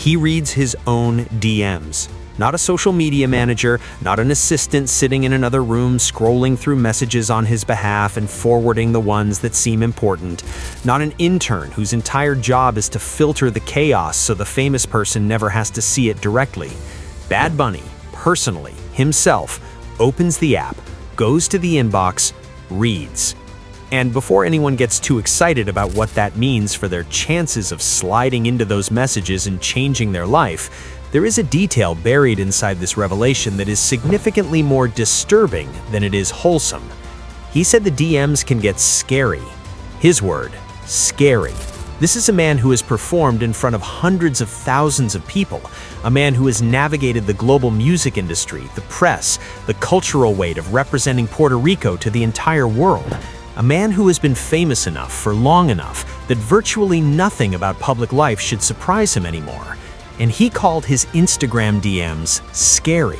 He reads his own DMs. Not a social media manager, not an assistant sitting in another room scrolling through messages on his behalf and forwarding the ones that seem important. Not an intern whose entire job is to filter the chaos so the famous person never has to see it directly. Bad Bunny, personally, himself, opens the app, goes to the inbox, reads. And before anyone gets too excited about what that means for their chances of sliding into those messages and changing their life, there is a detail buried inside this revelation that is significantly more disturbing than it is wholesome. He said the DMs can get scary. His word, scary. This is a man who has performed in front of hundreds of thousands of people, a man who has navigated the global music industry, the press, the cultural weight of representing Puerto Rico to the entire world. A man who has been famous enough for long enough that virtually nothing about public life should surprise him anymore. And he called his Instagram DMs scary.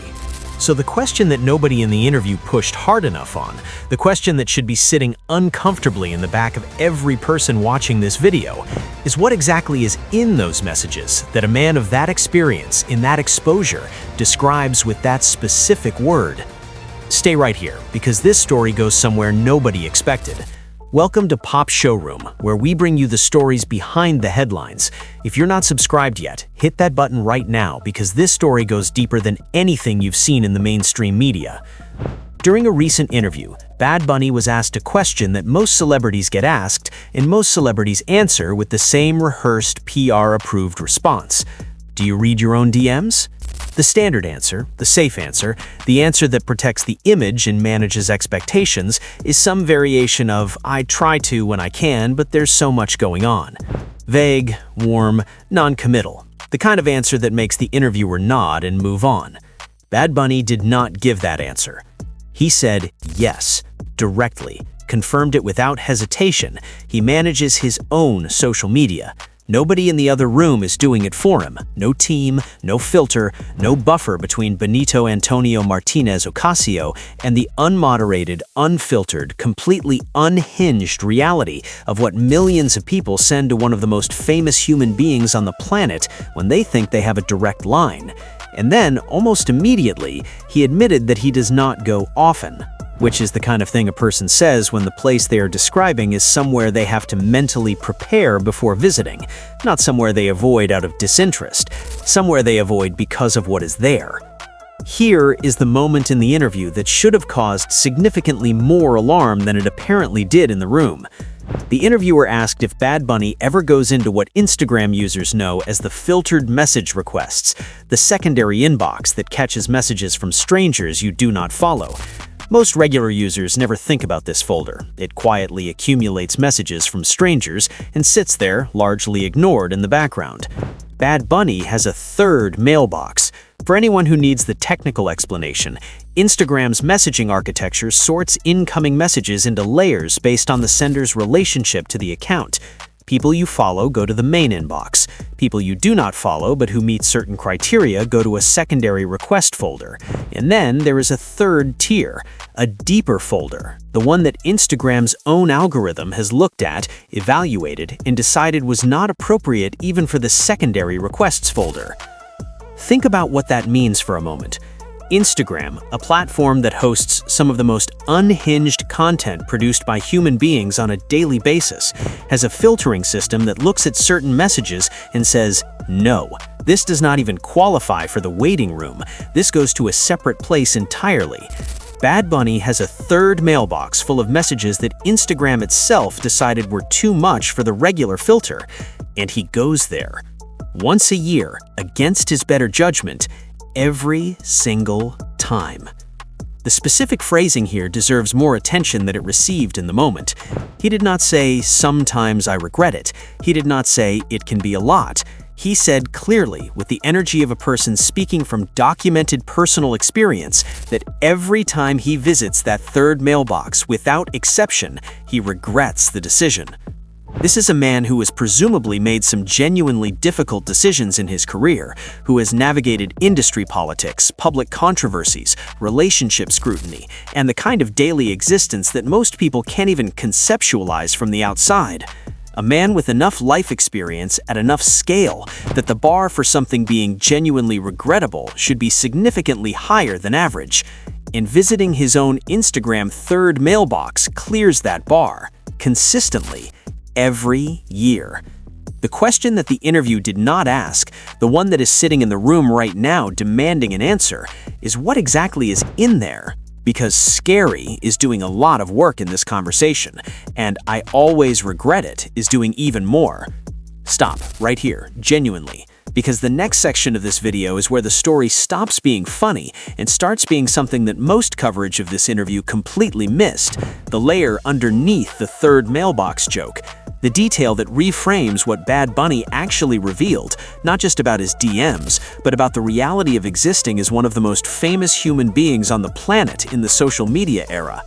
So the question that nobody in the interview pushed hard enough on, the question that should be sitting uncomfortably in the back of every person watching this video, is what exactly is in those messages that a man of that experience, in that exposure, describes with that specific word. Stay right here, because this story goes somewhere nobody expected. Welcome to Pop Showroom, where we bring you the stories behind the headlines. If you're not subscribed yet, hit that button right now because this story goes deeper than anything you've seen in the mainstream media. During a recent interview, Bad Bunny was asked a question that most celebrities get asked, and most celebrities answer with the same rehearsed, PR-approved response. Do you read your own DMs? The standard answer, the safe answer, the answer that protects the image and manages expectations, is some variation of, I try to when I can, but there's so much going on. Vague, warm, non-committal. The kind of answer that makes the interviewer nod and move on. Bad Bunny did not give that answer. He said yes, directly, confirmed it without hesitation. He manages his own social media. Nobody in the other room is doing it for him. No team, no filter, no buffer between Benito Antonio Martinez Ocasio and the unmoderated, unfiltered, completely unhinged reality of what millions of people send to one of the most famous human beings on the planet when they think they have a direct line. And then, almost immediately, he admitted that he does not go often. Which is the kind of thing a person says when the place they are describing is somewhere they have to mentally prepare before visiting, not somewhere they avoid out of disinterest, somewhere they avoid because of what is there. Here is the moment in the interview that should have caused significantly more alarm than it apparently did in the room. The interviewer asked if Bad Bunny ever goes into what Instagram users know as the filtered message requests, the secondary inbox that catches messages from strangers you do not follow. Most regular users never think about this folder. It quietly accumulates messages from strangers and sits there, largely ignored in the background. Bad Bunny has a third mailbox. For anyone who needs the technical explanation, Instagram's messaging architecture sorts incoming messages into layers based on the sender's relationship to the account. People you follow go to the main inbox. People you do not follow but who meet certain criteria go to a secondary request folder. And then there is a third tier, a deeper folder, the one that Instagram's own algorithm has looked at, evaluated, and decided was not appropriate even for the secondary requests folder. Think about what that means for a moment. Instagram, a platform that hosts some of the most unhinged content produced by human beings on a daily basis, has a filtering system that looks at certain messages and says, no, this does not even qualify for the waiting room. This goes to a separate place entirely. Bad Bunny has a third mailbox full of messages that Instagram itself decided were too much for the regular filter, and he goes there. Once a year, against his better judgment, every single time. The specific phrasing here deserves more attention than it received in the moment. He did not say, sometimes I regret it. He did not say, it can be a lot. He said clearly, with the energy of a person speaking from documented personal experience, that every time he visits that third mailbox, without exception, he regrets the decision. This is a man who has presumably made some genuinely difficult decisions in his career, who has navigated industry politics, public controversies, relationship scrutiny, and the kind of daily existence that most people can't even conceptualize from the outside. A man with enough life experience at enough scale that the bar for something being genuinely regrettable should be significantly higher than average. And visiting his own Instagram third mailbox clears that bar, consistently, every year. The question that the interview did not ask, the one that is sitting in the room right now demanding an answer, is what exactly is in there? Because scary is doing a lot of work in this conversation, and I always regret it is doing even more. Stop right here, genuinely, because the next section of this video is where the story stops being funny and starts being something that most coverage of this interview completely missed, the layer underneath the third mailbox joke. The detail that reframes what Bad Bunny actually revealed, not just about his DMs, but about the reality of existing as one of the most famous human beings on the planet in the social media era.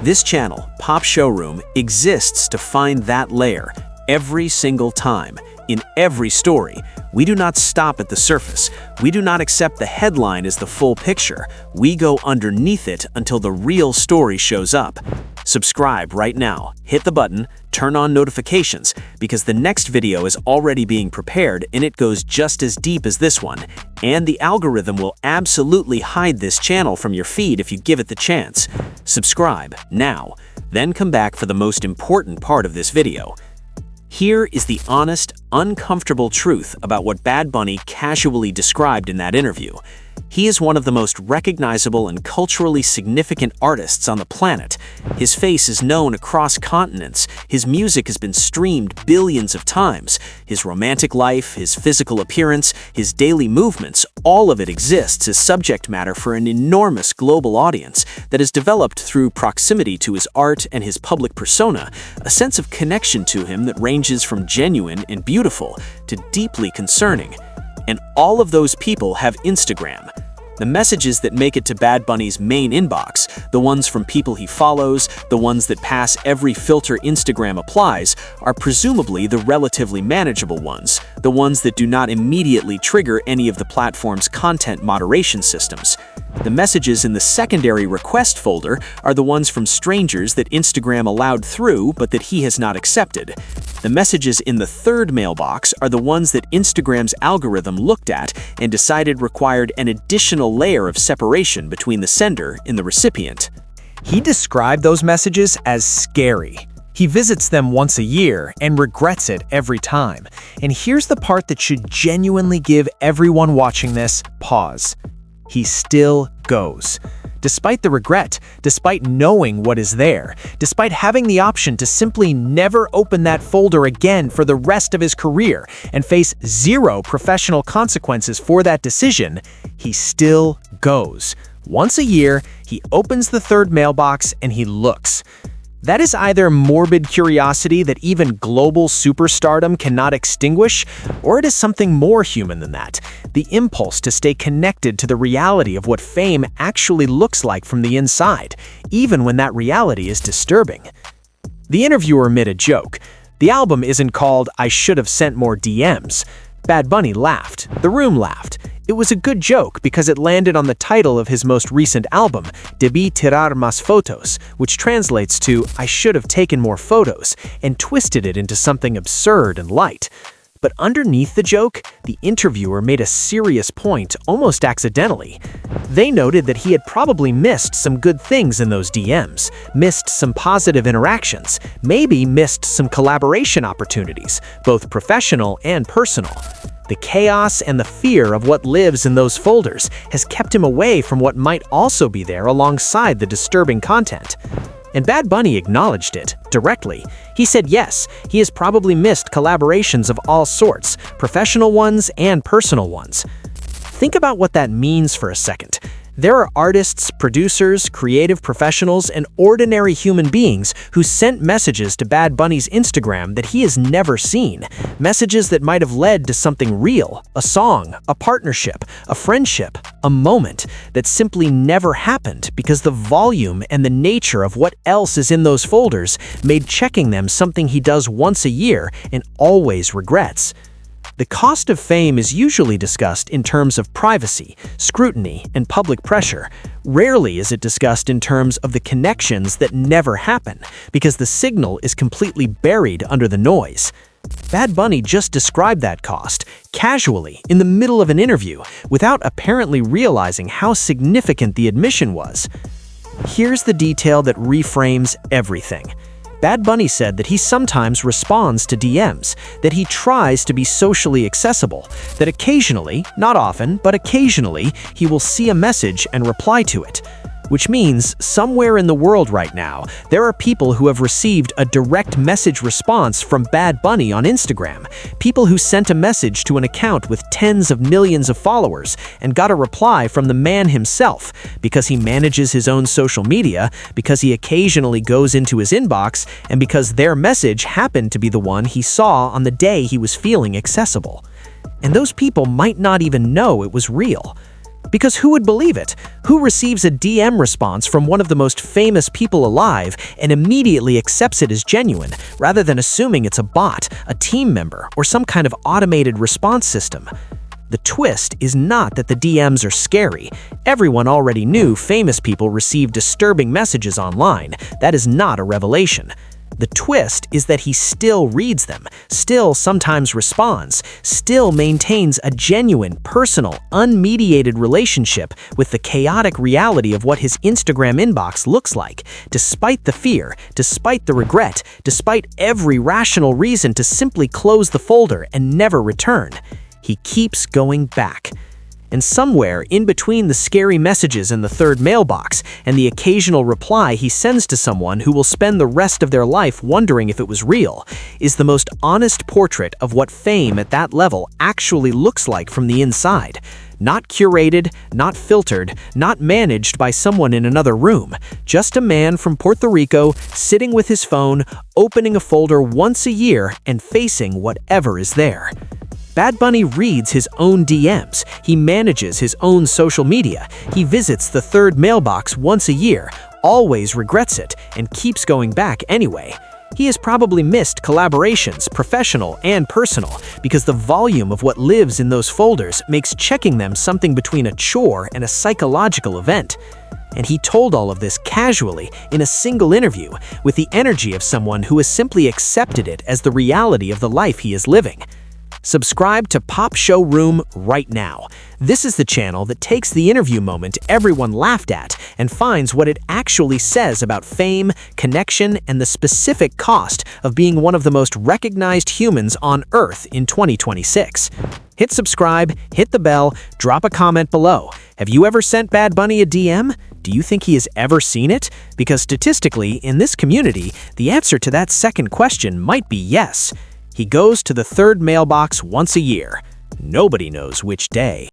This channel, Pop Showroom, exists to find that layer every single time, in every story. We do not stop at the surface. We do not accept the headline as the full picture. We go underneath it until the real story shows up. Subscribe right now, hit the button, turn on notifications, because the next video is already being prepared and it goes just as deep as this one. And the algorithm will absolutely hide this channel from your feed if you give it the chance. Subscribe now, then come back for the most important part of this video. Here is the honest, uncomfortable truth about what Bad Bunny casually described in that interview. He is one of the most recognizable and culturally significant artists on the planet. His face is known across continents. His music has been streamed billions of times. His romantic life, his physical appearance, his daily movements, all of it exists as subject matter for an enormous global audience that has developed through proximity to his art and his public persona, a sense of connection to him that ranges from genuine and beautiful to deeply concerning. And all of those people have Instagram. The messages that make it to Bad Bunny's main inbox, the ones from people he follows, the ones that pass every filter Instagram applies, are presumably the relatively manageable ones, the ones that do not immediately trigger any of the platform's content moderation systems. The messages in the secondary request folder are the ones from strangers that Instagram allowed through but that he has not accepted. The messages in the third mailbox are the ones that Instagram's algorithm looked at and decided required an additional layer of separation between the sender and the recipient. He described those messages as scary. He visits them once a year and regrets it every time. And here's the part that should genuinely give everyone watching this pause. He still goes. Despite the regret, despite knowing what is there, despite having the option to simply never open that folder again for the rest of his career and face zero professional consequences for that decision, he still goes. Once a year, he opens the third mailbox and he looks. That is either morbid curiosity that even global superstardom cannot extinguish, or it is something more human than that, the impulse to stay connected to the reality of what fame actually looks like from the inside, even when that reality is disturbing. The interviewer made a joke. The album isn't called "I Should Have Sent More DMs." Bad Bunny laughed. The room laughed. It was a good joke because it landed on the title of his most recent album, Debí tirar más fotos, which translates to "I should have taken more photos," and twisted it into something absurd and light. But underneath the joke, the interviewer made a serious point almost accidentally. They noted that he had probably missed some good things in those DMs, missed some positive interactions, maybe missed some collaboration opportunities, both professional and personal. The chaos and the fear of what lives in those folders has kept him away from what might also be there alongside the disturbing content. And Bad Bunny acknowledged it, directly. He said yes, he has probably missed collaborations of all sorts, professional ones and personal ones. Think about what that means for a second. There are artists, producers, creative professionals, and ordinary human beings who sent messages to Bad Bunny's Instagram that he has never seen. Messages that might have led to something real, a song, a partnership, a friendship, a moment that simply never happened because the volume and the nature of what else is in those folders made checking them something he does once a year and always regrets. The cost of fame is usually discussed in terms of privacy, scrutiny, and public pressure. Rarely is it discussed in terms of the connections that never happen, because the signal is completely buried under the noise. Bad Bunny just described that cost, casually, in the middle of an interview, without apparently realizing how significant the admission was. Here's the detail that reframes everything. Bad Bunny said that he sometimes responds to DMs, that he tries to be socially accessible, that occasionally, not often, but occasionally, he will see a message and reply to it. Which means, somewhere in the world right now, there are people who have received a direct message response from Bad Bunny on Instagram. People who sent a message to an account with tens of millions of followers and got a reply from the man himself, because he manages his own social media, because he occasionally goes into his inbox, and because their message happened to be the one he saw on the day he was feeling accessible. And those people might not even know it was real. Because who would believe it? Who receives a DM response from one of the most famous people alive and immediately accepts it as genuine, rather than assuming it's a bot, a team member, or some kind of automated response system? The twist is not that the DMs are scary. Everyone already knew famous people receive disturbing messages online. That is not a revelation. The twist is that he still reads them, still sometimes responds, still maintains a genuine, personal, unmediated relationship with the chaotic reality of what his Instagram inbox looks like, despite the fear, despite the regret, despite every rational reason to simply close the folder and never return. He keeps going back. And somewhere in between the scary messages in the third mailbox and the occasional reply he sends to someone who will spend the rest of their life wondering if it was real, is the most honest portrait of what fame at that level actually looks like from the inside. Not curated, not filtered, not managed by someone in another room. Just a man from Puerto Rico sitting with his phone, opening a folder once a year and facing whatever is there. Bad Bunny reads his own DMs, he manages his own social media, he visits the third mailbox once a year, always regrets it, and keeps going back anyway. He has probably missed collaborations, professional and personal, because the volume of what lives in those folders makes checking them something between a chore and a psychological event. And he told all of this casually in a single interview, with the energy of someone who has simply accepted it as the reality of the life he is living. Subscribe to Pop Showroom right now. This is the channel that takes the interview moment everyone laughed at and finds what it actually says about fame, connection, and the specific cost of being one of the most recognized humans on Earth in 2026. Hit subscribe, hit the bell, drop a comment below. Have you ever sent Bad Bunny a DM? Do you think he has ever seen it? Because statistically, in this community, the answer to that second question might be yes. He goes to the third mailbox once a year. Nobody knows which day.